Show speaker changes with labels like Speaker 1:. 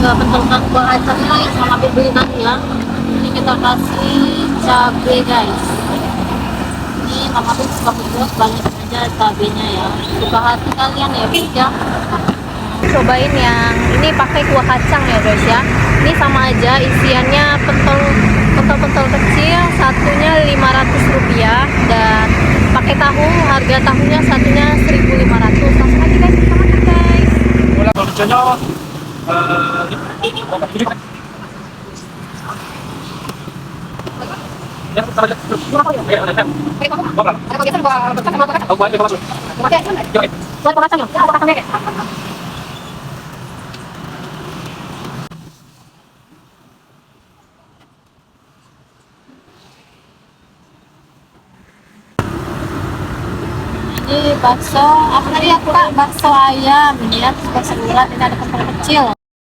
Speaker 1: juga pentolkan buah kacangnya yang sama bibirinannya. Ini kita kasih cabai guys. Ini mama tuh suka pedas, banyak aja cabenya ya. Suka hati kalian ya guys ya. Cobain yang ini pakai kuah kacang ya guys ya. Ini sama aja isiannya pentol kecil, satunya Rp500 dan pakai tahu, harga tahunya satunya 1.500. Langsung aja guys, kita makan guys. Ini bakso apa tadi ya kak, bakso ayam ini ya, bakso urat, ini ada pentol kecil.